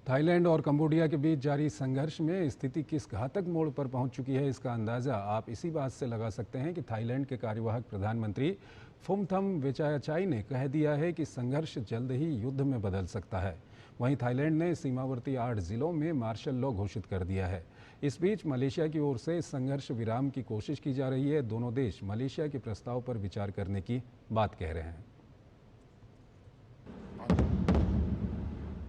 Thailand और Cambodia के बीच जारी संघर्ष में स्थिति किस घातक मोड़ पर पहुंच चुकी है, इसका अंदाज़ा आप इसी बात से लगा सकते हैं कि थाईलैंड के कार्यवाहक प्रधानमंत्री फुमथम विचायाचाई ने कह दिया है कि संघर्ष जल्द ही युद्ध में बदल सकता है। वहीं थाईलैंड ने सीमावर्ती 8 जिलों में मार्शल लॉ घोषित कर दिया है। इस बीच मलेशिया की ओर से संघर्ष विराम की कोशिश की जा रही है। दोनों देश मलेशिया के प्रस्ताव पर विचार करने की बात कह रहे हैं।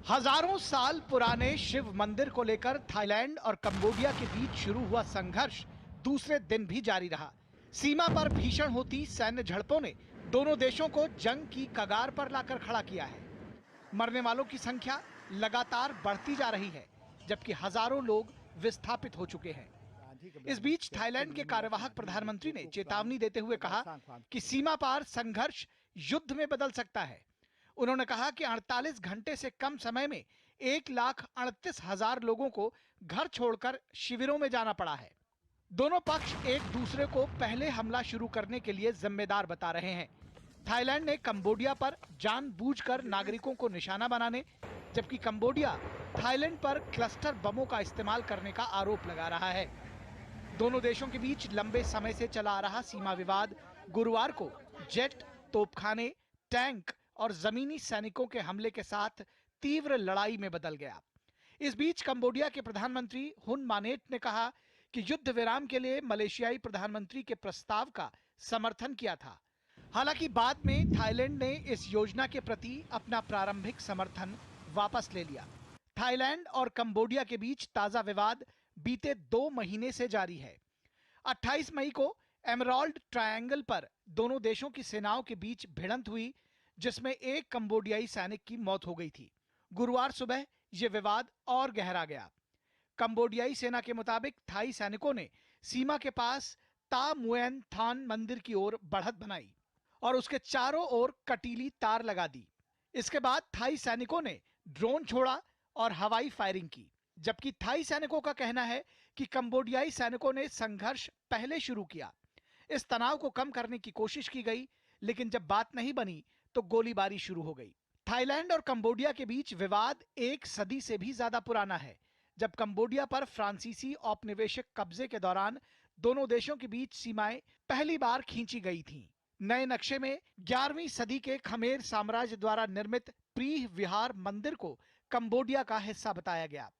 हजारों साल पुराने शिव मंदिर को लेकर थाईलैंड और कंबोडिया के बीच शुरू हुआ संघर्ष दूसरे दिन भी जारी रहा। सीमा पर भीषण होती सैन्य झड़पों ने दोनों देशों को जंग की कगार पर लाकर खड़ा किया है। मरने वालों की संख्या लगातार बढ़ती जा रही है, जबकि हजारों लोग विस्थापित हो चुके हैं। इस बीच थाईलैंड के कार्यवाहक प्रधानमंत्री ने चेतावनी देते हुए कहा कि सीमा पार संघर्ष युद्ध में बदल सकता है। उन्होंने कहा कि 48 घंटे से कम समय में 1,38,000 लोगों को घर छोड़कर शिविरों में जाना पड़ा है। दोनों पक्ष एक दूसरे को पहले हमला शुरू करने के लिए जिम्मेदार बता रहे हैं। थाईलैंड ने कंबोडिया पर जानबूझकर नागरिकों को निशाना बनाने, जबकि कंबोडिया थाईलैंड पर क्लस्टर बमों का इस्तेमाल करने का आरोप लगा रहा है। दोनों देशों के बीच लंबे समय से चला आ रहा सीमा विवाद गुरुवार को जेट, तोपखाने, टैंक और जमीनी सैनिकों के हमले के साथ तीव्र लड़ाई में बदल गया। इस बीच कंबोडिया के प्रधानमंत्री हुन मानेट ने कहा कि युद्ध विराम के लिए मलेशियाई प्रधानमंत्री के प्रस्ताव का समर्थन किया था। हालांकि बाद में थाईलैंड ने इस योजना के प्रति अपना प्रारंभिक समर्थन वापस ले लिया। थाईलैंड और कंबोडिया के बीच ताजा विवाद बीते 2 महीने से जारी है। 28 मई को एमराल्ड ट्रायंगल पर दोनों देशों की सेनाओं के बीच भिड़ंत हुई, जिसमें एक कंबोडियाई सैनिक की मौत हो गई थी। गुरुवार सुबह यह विवाद और गहरा गया। कंबोडियाई सेना के मुताबिक थाई सैनिकों ने सीमा के पास ता मुएन थान मंदिर की ओर बढ़त बनाई और उसके चारों ओर कटीली तार लगा दी। इसके बाद थाई सैनिकों ने ड्रोन छोड़ा और हवाई फायरिंग की, जबकि थाई सैनिकों का कहना है कि कंबोडियाई सैनिकों ने संघर्ष पहले शुरू किया। इस तनाव को कम करने की कोशिश की गई, लेकिन जब बात नहीं बनी तो गोलीबारी शुरू हो गई। थाईलैंड और कंबोडिया के बीच विवाद 1 सदी से भी ज्यादा पुराना है, जब कंबोडिया पर फ्रांसीसी औपनिवेशिक कब्जे के दौरान दोनों देशों के बीच सीमाएं पहली बार खींची गई थीं। नए नक्शे में 11वीं सदी के खमेर साम्राज्य द्वारा निर्मित प्रीह विहार मंदिर को कंबोडिया का हिस्सा बताया गया,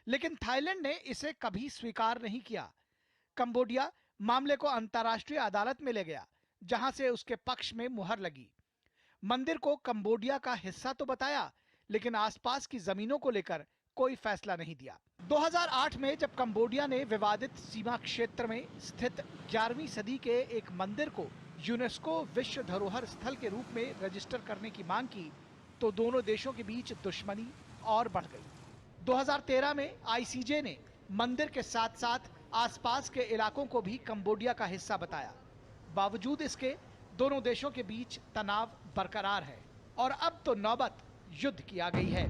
लेकिन थाईलैंड ने इसे कभी स्वीकार नहीं किया। कंबोडिया मामले को अंतर्राष्ट्रीय अदालत में ले गया, जहां से उसके पक्ष में मुहर लगी। मंदिर को कंबोडिया का हिस्सा तो बताया, लेकिन आसपास की जमीनों को लेकर कोई फैसला नहीं दिया। 2008 में जब कंबोडिया ने विवादित सीमा क्षेत्र में स्थित 11वीं सदी के एक मंदिर को यूनेस्को विश्व धरोहर स्थल के रूप में रजिस्टर करने की मांग की, तो दोनों देशों के बीच दुश्मनी और बढ़ गई। 2013 में आईसीजे ने मंदिर के साथ साथ आसपास के इलाकों को भी कंबोडिया का हिस्सा बताया। बावजूद इसके दोनों देशों के बीच तनाव बरकरार है और अब तो नौबत युद्ध की आ गई है।